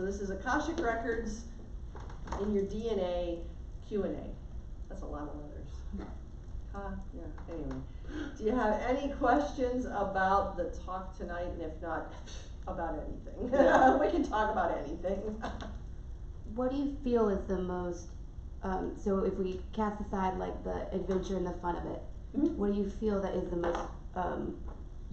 So this is Akashic Records in your DNA Q&A. That's a lot of letters. Yeah, anyway. Do you have any questions about the talk tonight? And if not, about anything. Yeah. We can talk about anything. What do you feel is the most, so if we cast aside like the adventure and the fun of it, what do you feel that is the most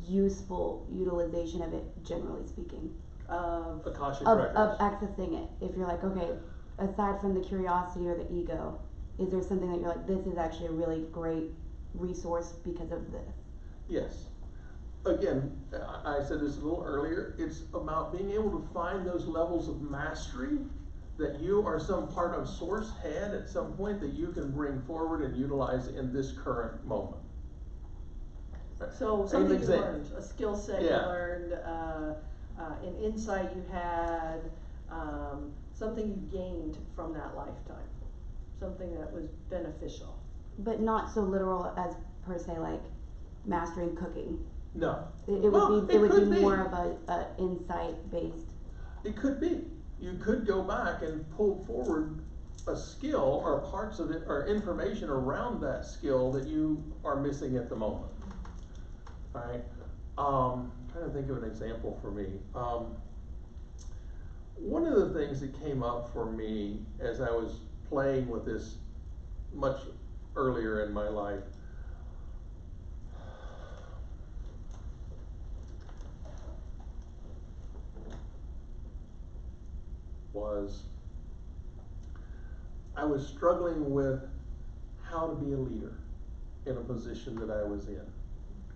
useful utilization of it, generally speaking? Akashic Of Records. accessing it. If you're like, okay, aside from the curiosity or the ego, is there something that you're like, this is actually a really great resource because of this? Yes. Again, I said this a little earlier, it's about being able to find those levels of mastery that you or some part of source had at some point that you can bring forward and utilize in this current moment. So An something you example. learned, a skill set you Yeah. learned, an insight you had, something you gained from that lifetime, something that was beneficial. But not so literal as per se like mastering cooking. No. It Well, would be it could be. more of a insight based. It could be. You could go back and pull forward a skill or parts of it or information around that skill that you are missing at the moment. All right. Trying to think of an example for me. One of the things that came up for me as I was playing with this much earlier in my life was I was struggling with how to be a leader in a position that I was in.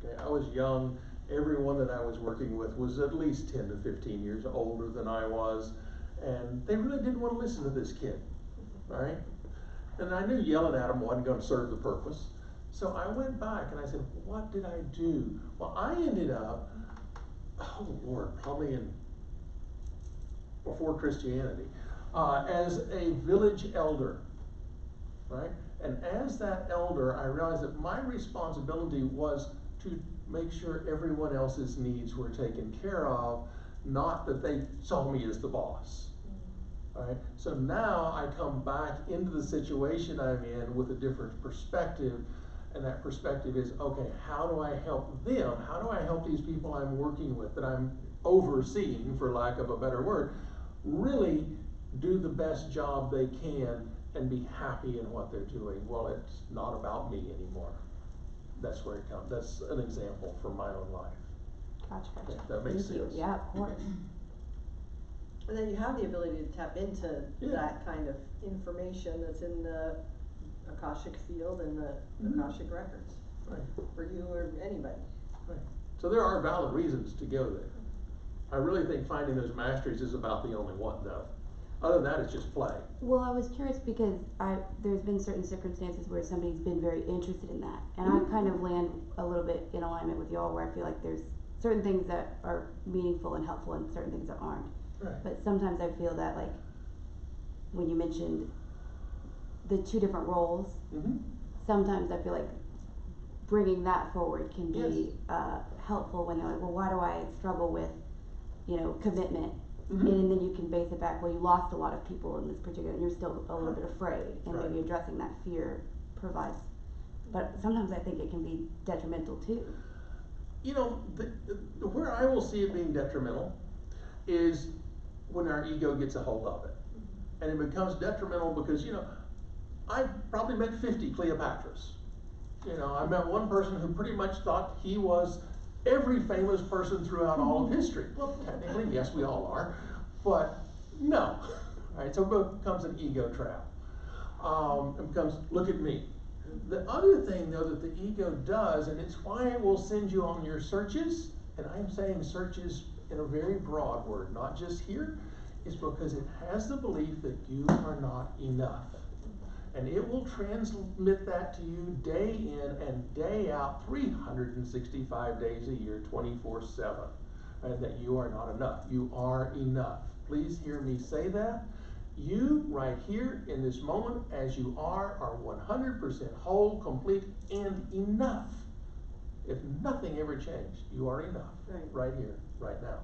Okay, I was young. Everyone that I was working with was at least 10 to 15 years older than I was, and they really didn't want to listen to this kid, right? And I knew yelling at them wasn't going to serve the purpose. So I went back and I said, what did I do? Well, I ended up, oh Lord, probably before Christianity, as a village elder, right? And as that elder, I realized that my responsibility was to make sure everyone else's needs were taken care of, not that they saw me as the boss. Right? So now I come back into the situation I'm in with a different perspective, and that perspective is, okay, how do I help them? How do I help these people I'm working with, that I'm overseeing, for lack of a better word, really do the best job they can and be happy in what they're doing? Well, it's not about me anymore. That's where it comes. That's an example from my own life. Gotcha. If that makes Thank you. sense. Yeah, of course. And then you have the ability to tap into Yeah. that kind of information that's in the Akashic field and the Akashic Records, Right. for you or anybody. Right. So there are valid reasons to go there. I really think finding those masteries is about the only one, though. Other than that, it's just play. Well, I was curious because there's been certain circumstances where somebody's been very interested in that, and I kind of land a little bit in alignment with y'all, where I feel like there's certain things that are meaningful and helpful and certain things that aren't. Right. But sometimes I feel that, like, when you mentioned the two different roles, sometimes I feel like bringing that forward can be helpful when they're like, well, why do I struggle with, commitment? And then you can base it back, well, you lost a lot of people in this particular, and you're still a little bit afraid, and maybe addressing that fear provides, but sometimes I think it can be detrimental too. Where I will see it being detrimental is when our ego gets a hold of it. And it becomes detrimental because, I probably met 50 Cleopatras. I met one person who pretty much thought he was every famous person throughout all of history. Well, technically, yes, we all are, but no. Right? So it becomes an ego trap. It becomes, look at me. The other thing, though, that the ego does, and it's why it will send you on your searches, and I'm saying searches in a very broad word, not just here, is because it has the belief that you are not enough. And it will transmit that to you day in and day out, 365 days a year, 24/7, right? That you are not enough. You are enough. Please hear me say that. You, right here in this moment, as you are 100% whole, complete, and enough. If nothing ever changed, you are enough, right here, right now.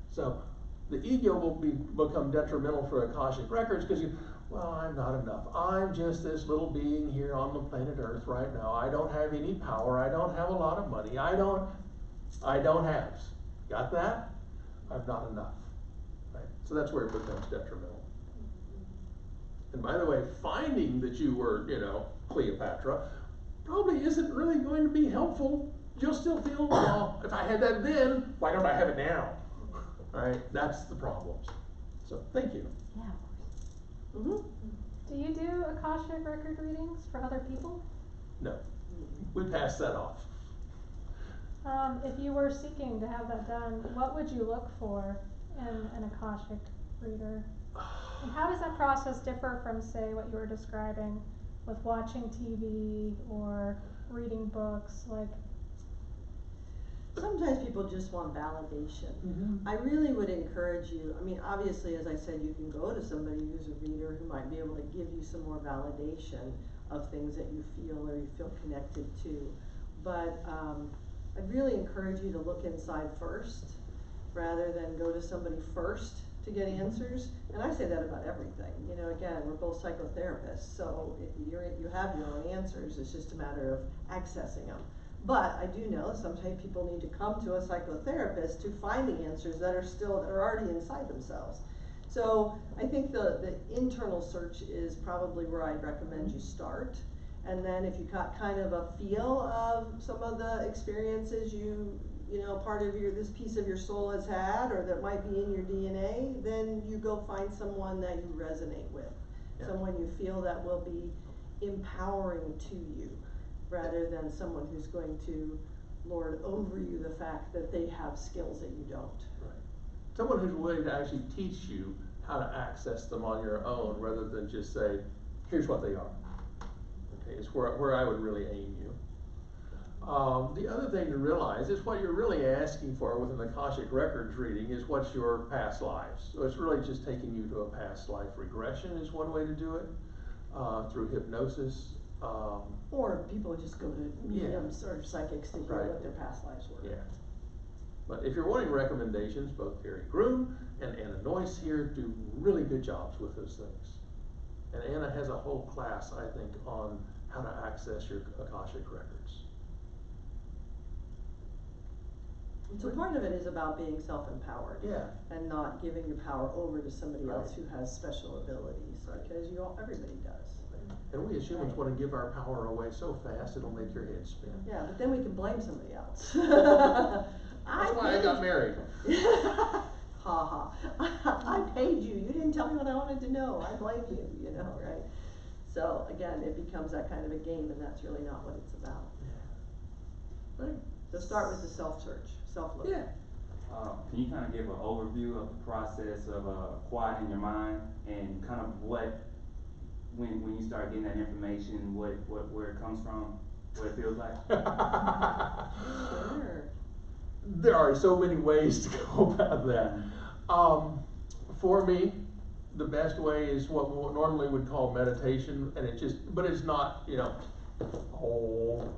So The ego will become detrimental for Akashic Records because well, I'm not enough. I'm just this little being here on the planet Earth right now. I don't have any power. I don't have a lot of money. I don't have. Got that? I'm not enough. Right? So that's where it becomes detrimental. And by the way, finding that you were, Cleopatra, probably isn't really going to be helpful. You'll still feel, well, if I had that then, why don't I have it now? Right? That's the problems. So thank you. Yeah. Mm-hmm. Do you do Akashic record readings for other people? No, we passed that off. If you were seeking to have that done, what would you look for in an Akashic reader? And how does that process differ from, say, what you were describing with watching TV or reading books? Like, Sometimes people just want validation. Mm-hmm. I really would encourage you, I mean, obviously, as I said, you can go to somebody who's a reader who might be able to give you some more validation of things that you feel or you feel connected to. But I'd really encourage you to look inside first, rather than go to somebody first to get answers. And I say that about everything. Again, we're both psychotherapists, so you have your own answers. It's just a matter of accessing them. But I do know sometimes people need to come to a psychotherapist to find the answers that are already inside themselves. So I think the internal search is probably where I'd recommend you start. And then if you got kind of a feel of some of the experiences part of this piece of your soul has had, or that might be in your DNA, then you go find someone that you resonate with, someone you feel that will be empowering to you, rather than someone who's going to lord over you the fact that they have skills that you don't. Right. Someone who's willing to actually teach you how to access them on your own, rather than just say, here's what they are. Okay, is where I would really aim you. The other thing to realize is what you're really asking for with an Akashic Records reading is what's your past lives. So it's really just taking you to a past life regression is one way to do it, through hypnosis. Or people just go to mediums or psychics to hear what their past lives were. Yeah. But if you're wanting recommendations, both Terry Groom and Anna Noyce here do really good jobs with those things. And Anna has a whole class, I think, on how to access your Akashic Records. So part of it is about being self-empowered. Yeah. And not giving your power over to somebody else who has special abilities, because everybody does. And we as humans want to give our power away so fast it'll make your head spin. Yeah, but then we can blame somebody else. That's why I got married. Ha ha. I paid you. You didn't tell me what I wanted to know. I blame you, right? So again, it becomes that kind of a game, and that's really not what it's about. Yeah. Right. So start with the self-search, self-look. Yeah. Can you kind of give an overview of the process of quieting your mind and kind of what, when you start getting that information, where it comes from, what it feels like? Sure. There are so many ways to go about that. For me, the best way is what we normally would call meditation, and but it's not,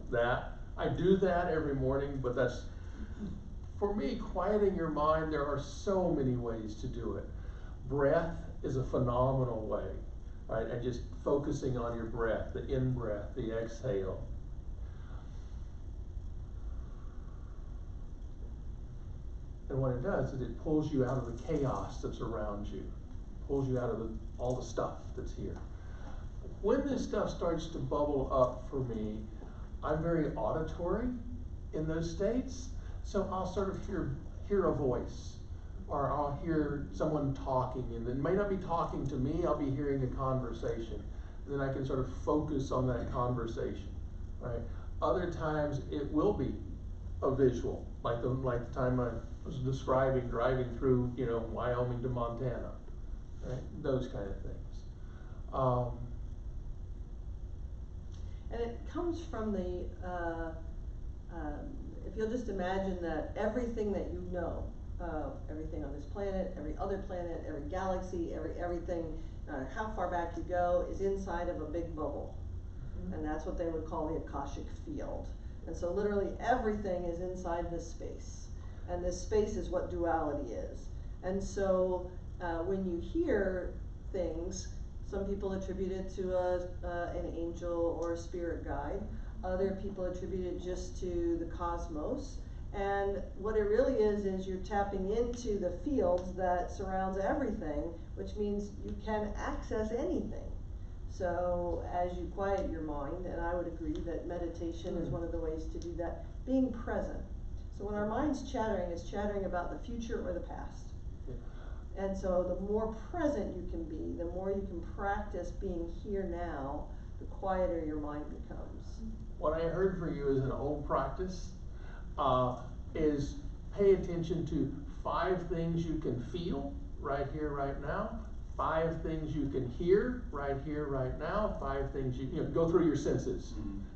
that. I do that every morning, but for me, quieting your mind, there are so many ways to do it. Breath is a phenomenal way, right? And just focusing on your breath, the in-breath, the exhale. And what it does is it pulls you out of the chaos that's around you, pulls you out of all the stuff that's here. When this stuff starts to bubble up for me, I'm very auditory in those states, so I'll sort of hear a voice, or I'll hear someone talking, and it may not be talking to me, I'll be hearing a conversation, and then I can sort of focus on that conversation, right? Other times it will be a visual, like the time I was describing driving through, Wyoming to Montana, right? Those kind of things. And it comes from if you'll just imagine that everything that you know, everything on this planet, every other planet, every galaxy, everything, no matter how far back you go, is inside of a big bubble. Mm-hmm. And that's what they would call the Akashic field. And so literally everything is inside this space. And this space is what duality is. And so, when you hear things, some people attribute it to an angel or a spirit guide. Other people attribute it just to the cosmos. And what it really is you're tapping into the fields that surrounds everything, which means you can access anything. So as you quiet your mind, and I would agree that meditation is one of the ways to do that, being present. So when our mind's chattering, it's chattering about the future or the past. And so the more present you can be, the more you can practice being here now, the quieter your mind becomes. What I heard for you is an old practice, is pay attention to 5 things you can feel right here, right now, 5 things you can hear right here, right now, 5 things you know, go through your senses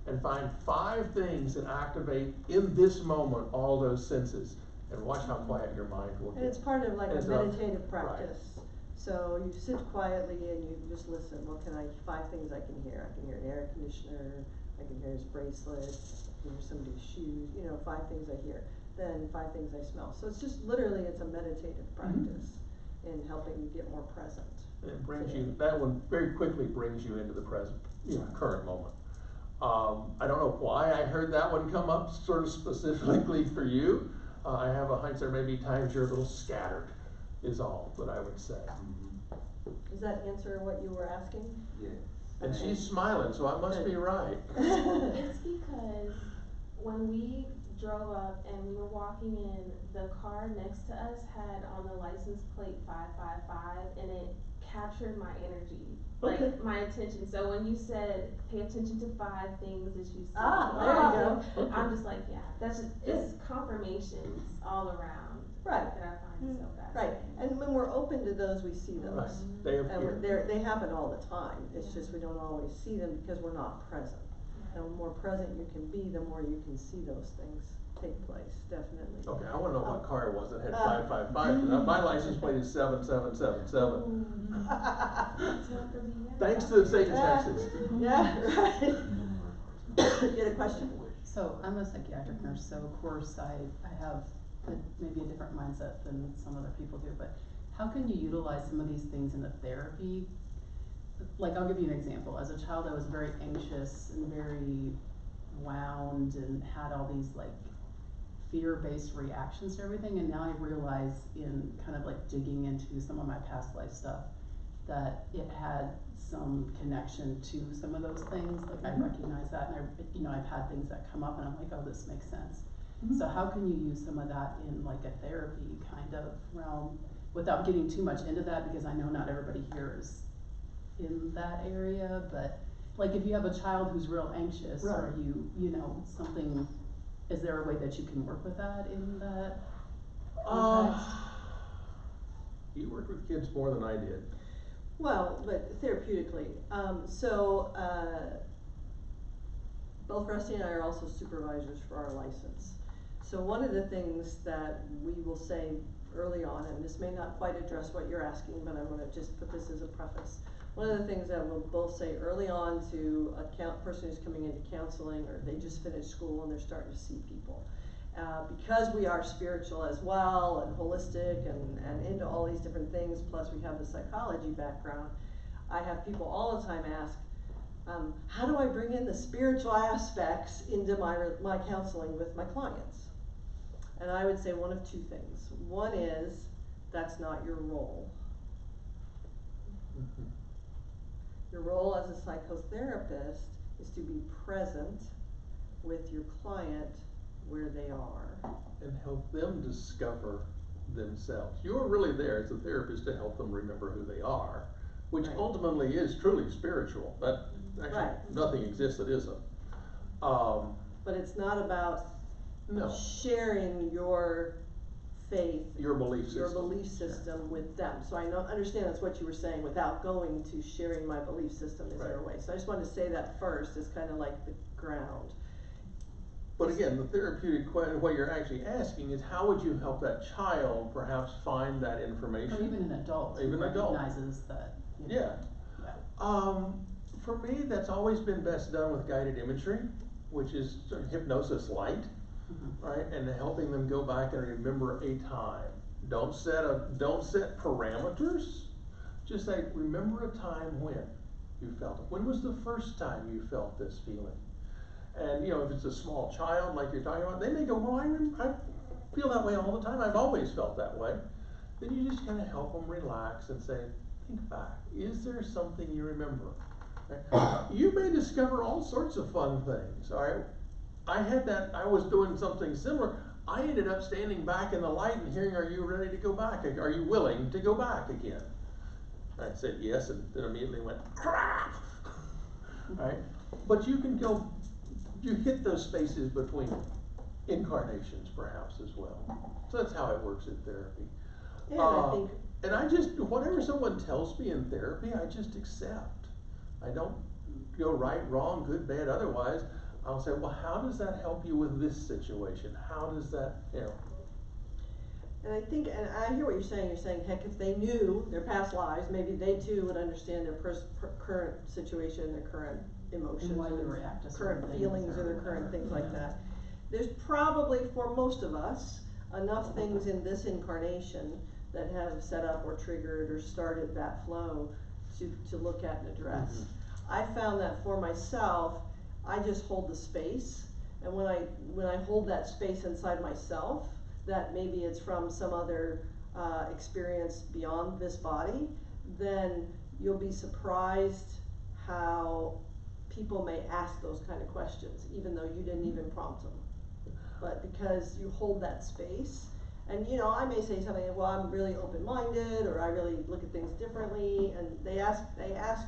and find 5 things that activate in this moment all those senses, and watch how quiet your mind will get. And it's part of like a It's meditative right. practice. So you sit quietly and you just listen. What can 5 things I can hear? I can hear an air conditioner, I can hear his bracelet, I can hear somebody's shoes, 5 things I hear. Then 5 things I smell. So it's just literally, it's a meditative practice in helping you get more present. It brings you, that one very quickly brings you into the present, current moment. I don't know why I heard that one come up sort of specifically for you. I have a hunch there may be times you're a little scattered, is all that I would say. Does that answer what you were asking? Yeah. And she's smiling, so I must be right. It's because when we drove up and we were walking in, the car next to us had on the license plate 555, and it captured my energy, like my attention. So when you said pay attention to 5 things that you see, there you go. I'm just like, yeah, that's just, it's confirmations all around. Right. That I find so fascinating. Right, and when we're open to those, we see those. Right. They appear. And they happen all the time. It's just we don't always see them because we're not present. And the more present you can be, the more you can see those things take place, definitely. Okay, I wanna know what car it was that had 555, because my license plate is 7777. Thanks to the state of Texas. Yeah, right. You had a question? So I'm a psychiatric nurse, so of course I have maybe a different mindset than some other people do, but how can you utilize some of these things in a therapy? Like, I'll give you an example. As a child, I was very anxious and very wound and had all these like fear-based reactions to everything, and now I realize in kind of like digging into some of my past life stuff that it had some connection to some of those things. Like, I recognize that, and I've had things that come up and I'm like, oh, this makes sense. So how can you use some of that in like a therapy kind of realm without getting too much into that, because I know not everybody here is in that area, but like if you have a child who's real anxious, Right. or you know, something, is there a way that you can work with that in that context? You worked with kids more than I did. Well, but therapeutically. Both Rusty and I are also supervisors for our license. So one of the things that we will say early on, and this may not quite address what you're asking, but I'm gonna just put this as a preface. One of the things that we'll both say early on to a person who's coming into counseling, or they just finished school and they're starting to see people. Because we are spiritual as well, and holistic, and into all these different things, plus we have the psychology background, I have people all the time ask, how do I bring in the spiritual aspects into my counseling with my clients? And I would say one of 2 things. One is, that's not your role. Your role as a psychotherapist is to be present with your client where they are. And help them discover themselves. You're really there as a therapist to help them remember who they are, which Right. ultimately is truly spiritual. That actually, Right. nothing exists that isn't. But it's not about No, sharing your faith, your belief system. your belief system with them. So I understand that's what you were saying, without going to sharing my belief system is there a way. So I just wanted to say that first, as kind of like the ground. But again, the therapeutic question, what you're actually asking is, how would you help that child perhaps find that information? Or even an adult who Even an adult. recognizes that, you know, Yeah. yeah. For me, that's always been best done with guided imagery, which is sort of hypnosis light, right? And helping them go back and remember a time. Don't set parameters. Just say, remember a time when you felt it. When was the first time you felt this feeling? And if it's a small child like you're talking about, they may go, well, I feel that way all the time. I've always felt that way. Then you just kind of help them relax and say, think back. Is there something you remember? Right? You may discover all sorts of fun things. All right. I was doing something similar. I ended up standing back in the light and hearing, are you ready to go back? Are you willing to go back again? I said yes, and then immediately went, crap! Right? But you hit those spaces between incarnations perhaps as well. So that's how it works in therapy. And I think, and I just, whatever someone tells me in therapy, I just accept. I don't go right, wrong, good, bad, otherwise. I'll say, well, how does that help you with this situation? How does that, and I think, and I hear what you're saying. You're saying, heck, if they knew their past lives, maybe they too would understand their current situation, their current emotions, And why you react to certain current things feelings, or their current things like that. There's probably, for most of us, enough things in this incarnation that have set up or triggered or started that flow to look at and address. Mm-hmm. I found that for myself, I just hold the space, and when I hold that space inside myself, that maybe it's from some other experience beyond this body, then you'll be surprised how people may ask those kind of questions, even though you didn't even prompt them. But because you hold that space, and I may say something, well, I'm really open-minded, or I really look at things differently, and they ask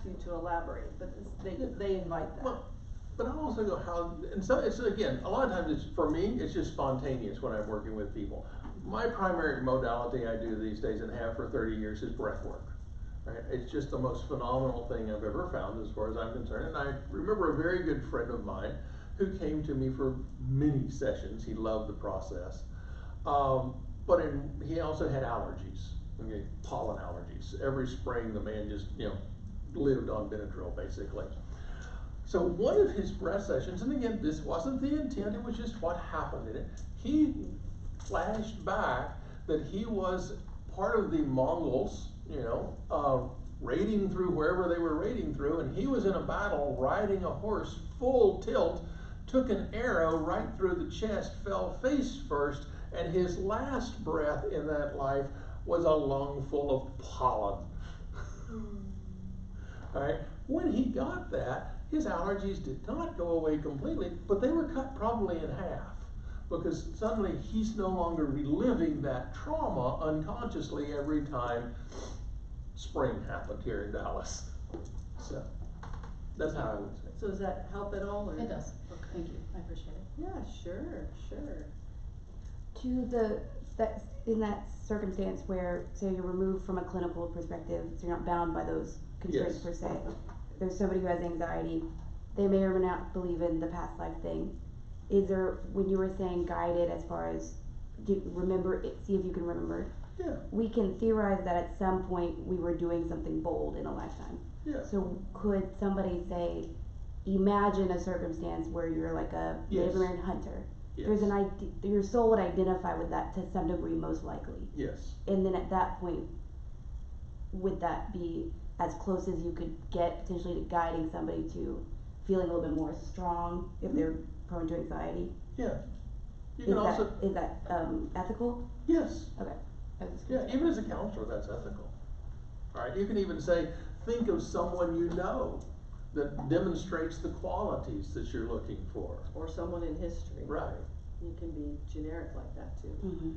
you to elaborate, but they invite that. Well, but I also go and so it's, again, a lot of times for me, it's just spontaneous when I'm working with people. My primary modality I do these days and have for 30 years is breath work. Right? It's just the most phenomenal thing I've ever found as far as I'm concerned. And I remember a very good friend of mine who came to me for many sessions. He loved the process. But he also had allergies, pollen allergies. Every spring the man just, lived on Benadryl basically. So one of his breath sessions, and again, this wasn't the intent, it was just what happened in it. He flashed back that he was part of the Mongols, raiding through wherever they were raiding through, and he was in a battle riding a horse full tilt, took an arrow right through the chest, fell face first, and his last breath in that life was a lung full of pollen. All right. When he got that, his allergies did not go away completely, but they were cut probably in half, because suddenly he's no longer reliving that trauma unconsciously every time spring happened here in Dallas. So that's how I would say. So does that help at all? Or? It does. Okay. Thank you, I appreciate it. Yeah, sure. In that circumstance where, say, you're removed from a clinical perspective, so you're not bound by those constraints per se. There's somebody who has anxiety, they may or may not believe in the past life thing. Is there, when you were saying guided as far as remember it, see if you can remember? Yeah. We can theorize that at some point we were doing something bold in a lifetime. Yeah. So could somebody say, imagine a circumstance where you're like a Yes. Native American hunter. Yes. There's your soul would identify with that to some degree, most likely. Yes. And then at that point, would that be as close as you could get potentially to guiding somebody to feeling a little bit more strong if they're prone to anxiety? Yeah. You Is can that, also. is that ethical? Yes. Okay. I was just Yeah, gonna say. even as a counselor, that's ethical. All right, you can even say, think of someone you know that demonstrates the qualities that you're looking for. Or someone in history. Right. You can be generic like that too. Mm-hmm.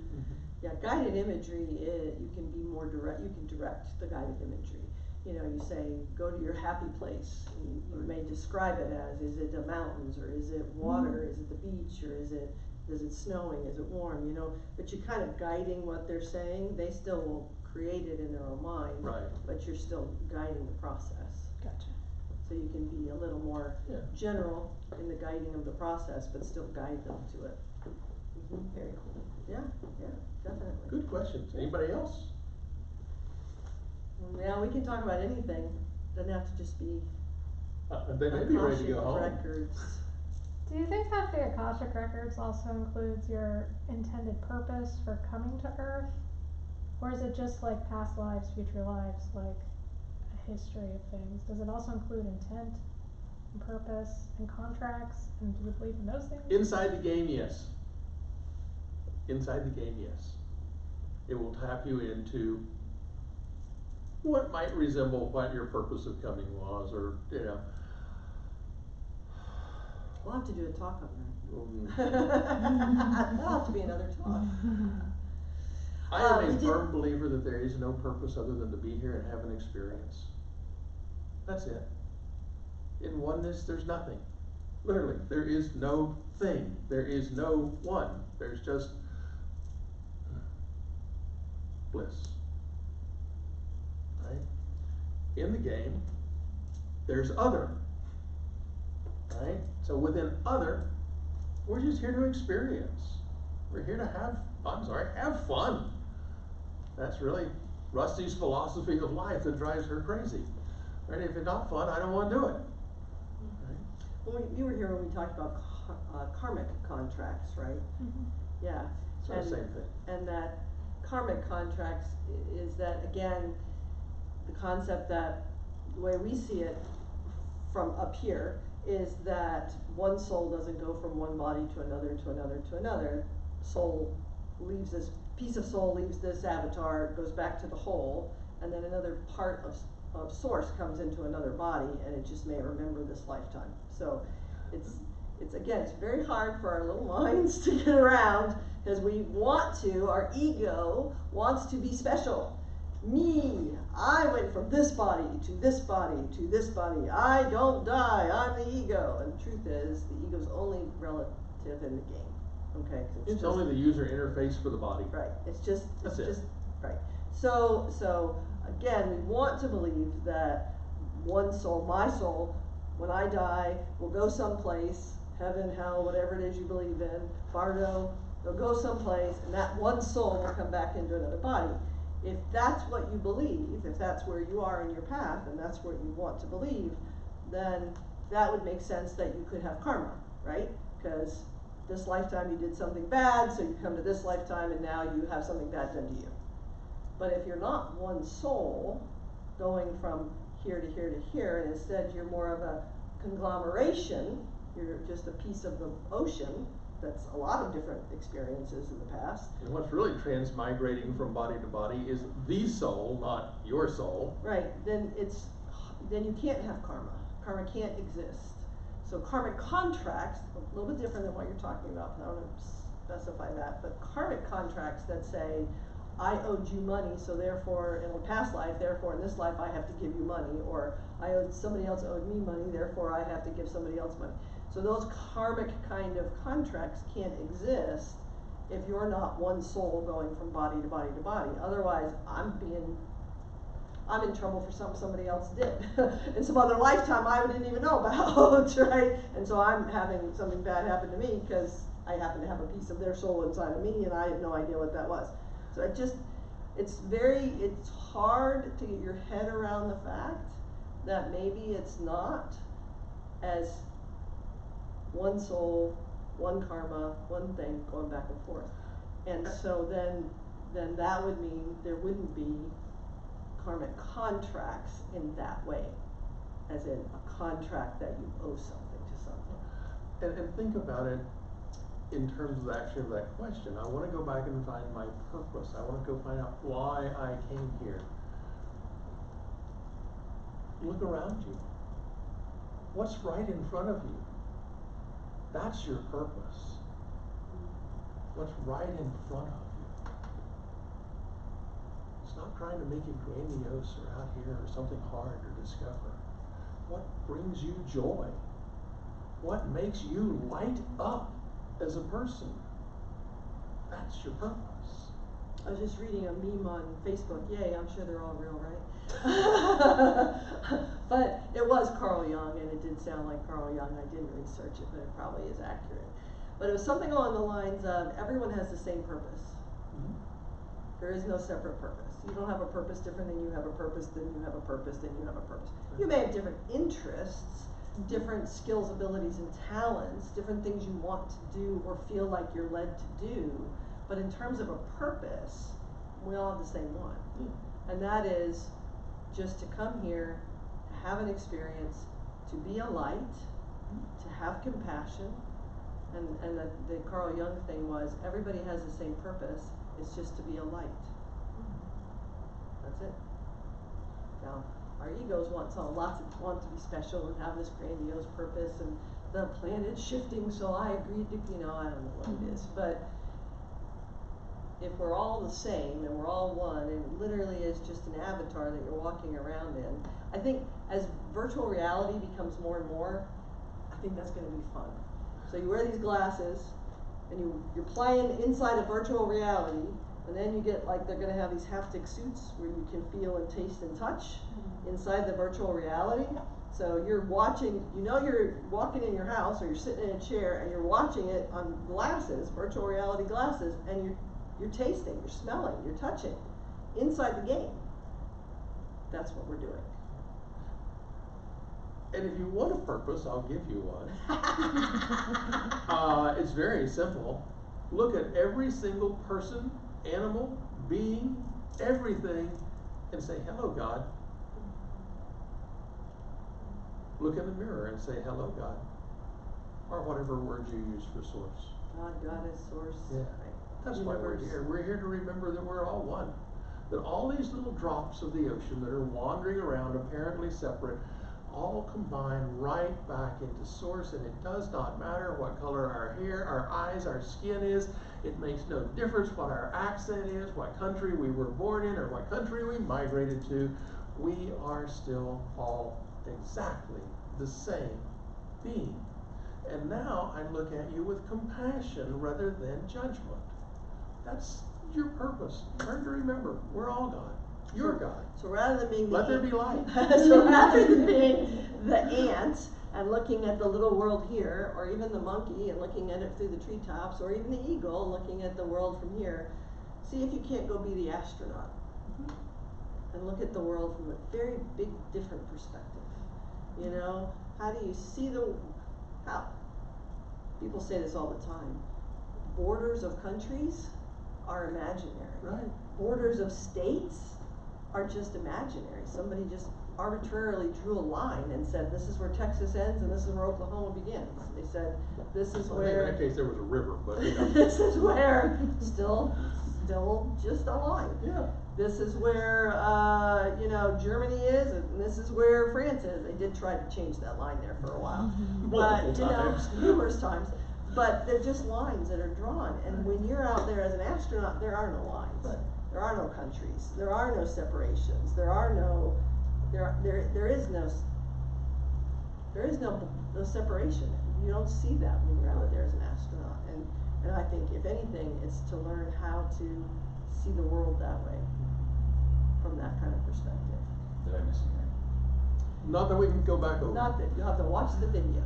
Yeah, guided imagery you can be more direct. You can direct the guided imagery. You say, go to your happy place. And you may describe it as, is it the mountains, or is it water, is it the beach, or is it snowing, is it warm, but you're kind of guiding what they're saying. They still will create it in their own mind. Right. But you're still guiding the process. Gotcha. So you can be a little more Yeah. general in the guiding of the process, but still guide them to it. Very cool. Yeah, definitely. Good questions. Anybody else? Yeah, we can talk about anything. Doesn't have to just be They may be ready to Akashic go home. Records. Do you think that the Akashic Records also includes your intended purpose for coming to Earth? Or is it just like past lives, future lives, like a history of things? Does it also include intent and purpose and contracts? And do you believe in those things? Inside the game, yes. Inside the game, yes. It will tap you into what might resemble what your purpose of coming was, or, you know. We'll have to do a talk on Mm. that. That'll have to be another talk. I am we a did- firm believer that there is no purpose other than to be here and have an experience. That's it. In oneness, there's nothing. Literally, there is no thing. There is no one. There's just bliss. Right? In the game, there's other. Right? So within other, we're just here to experience. We're here to have fun. That's really Rusty's philosophy of life that drives her crazy. Right? If it's not fun, I don't want to do it. Right? Well, you were here when we talked about karmic contracts, right? Mhm. Yeah. So the same thing. And that karmic contracts is that, again, the concept that the way we see it from up here is that one soul doesn't go from one body to another, to another, to another. Soul leaves this, piece of soul leaves this avatar, goes back to the whole, and then another part of source comes into another body, and it just may remember this lifetime. So it's again, it's very hard for our little minds to get around, because we want to, our ego wants to be special. Me, I went from this body to this body to this body. I don't die, I'm the ego. And the truth is, the ego's only relative in the game. Okay? 'Cause It's only the user interface for the body. right. It's That's it. just right. So again, we want to believe that one soul, my soul, when I die, will go someplace, heaven, hell, whatever it is you believe in, Bardo, they'll go someplace, and that one soul will come back into another body. If that's what you believe, if that's where you are in your path, and that's what you want to believe, then that would make sense that you could have karma, right? Because this lifetime you did something bad, so you come to this lifetime and now you have something bad done to you. But if you're not one soul going from here to here to here, and instead you're more of a conglomeration, you're just a piece of the ocean, that's a lot of different experiences in the past. And what's really transmigrating from body to body is the soul, not your soul. Right, then you can't have karma. Karma can't exist. So karmic contracts, a little bit different than what you're talking about, and I don't want to specify that, but karmic contracts that say, I owed you money, so therefore in a past life, therefore in this life I have to give you money, or somebody else owed me money, therefore I have to give somebody else money. So those karmic kind of contracts can't exist if you're not one soul going from body to body to body. Otherwise, I'm in trouble for something somebody else did in some other lifetime I didn't even know about, right? And so I'm having something bad happen to me because I happen to have a piece of their soul inside of me and I had no idea what that was. So it's hard to get your head around the fact that maybe it's not as one soul, one karma, one thing going back and forth. And so then that would mean there wouldn't be karmic contracts in that way, as in a contract that you owe something to someone. And think about it in terms of actually of that question. I want to go back and find my purpose. I want to go find out why I came here. Look around you. What's right in front of you? That's your purpose. What's right in front of you. Stop trying to make it grandiose or out here or something hard to discover. What brings you joy? What makes you light up as a person? That's your purpose. I was just reading a meme on Facebook. Yay, I'm sure they're all real, right? But it was Carl Jung, and it did sound like Carl Jung. I didn't research it, but it probably is accurate. But it was something along the lines of, everyone has the same purpose. Mm-hmm. There is no separate purpose. You don't have a purpose different than you have a purpose, then you have a purpose, then you have a purpose. You may have different interests, different skills, abilities, and talents, different things you want to do or feel like you're led to do, but in terms of a purpose, We all have the same one. And that is just to come here, to have an experience, to be a light, to have compassion. And the Carl Jung thing was, everybody has the same purpose, it's just to be a light. That's it. Now, our egos want to be special and have this grandiose purpose, and the planet's shifting, so I agreed to, I don't know what it is, but if we're all the same and we're all one, and it literally is just an avatar that you're walking around in, I think as virtual reality becomes more and more, I think that's going to be fun. So you wear these glasses, and you're playing inside a virtual reality, and then you get they're going to have these haptic suits where you can feel and taste and touch inside the virtual reality. So you're watching, you're walking in your house or you're sitting in a chair and you're watching it on glasses, virtual reality glasses, and you're tasting, you're smelling, you're touching inside the game. That's what we're doing. And if you want a purpose, I'll give you one. It's very simple. Look at every single person, animal, being, everything, and say, hello, God. Look in the mirror and say, hello, God. Or whatever word you use for source. God, Goddess, Source. Yeah. That's why we're here. We're here to remember that we're all one. That all these little drops of the ocean that are wandering around, apparently separate, all combine right back into source, and it does not matter what color our hair, our eyes, our skin is. It makes no difference what our accent is, what country we were born in, or what country we migrated to. We are still all exactly the same being. And now I look at you with compassion rather than judgment. That's your purpose. Learn to remember, we're all God. You're God. So rather than being Let there be light. so rather than being the ant and looking at the little world here, or even the monkey and looking at it through the treetops, or even the eagle looking at the world from here, see if you can't go be the astronaut and look at the world from a very big, different perspective. How do you see how people say this all the time? Borders of countries are imaginary. Right. Borders of states are just imaginary. Somebody just arbitrarily drew a line and said, this is where Texas ends and this is where Oklahoma begins. They said, this is where... In that case, there was a river, but... this is where, still just a line. Yeah. This is where, Germany is, and this is where France is. They did try to change that line there for a while. Multiple times. Numerous times. But they're just lines that are drawn. And when you're out there as an astronaut, there are no lines. Right. There are no countries. There are no separations. There is no separation. You don't see that when you're out there as an astronaut. And I think, if anything, it's to learn how to see the world that way, from that kind of perspective. Did I miss anything? Not that we can go back over. Not that, you'll have to watch the video.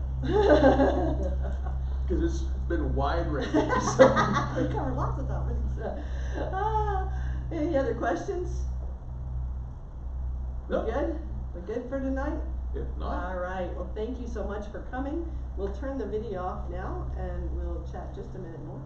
Because it's been wide-ranging. We covered lots of topics. Any other questions? Nope. We good? We good for tonight? If not, All right. Well, thank you so much for coming. We'll turn the video off now, and we'll chat just a minute more.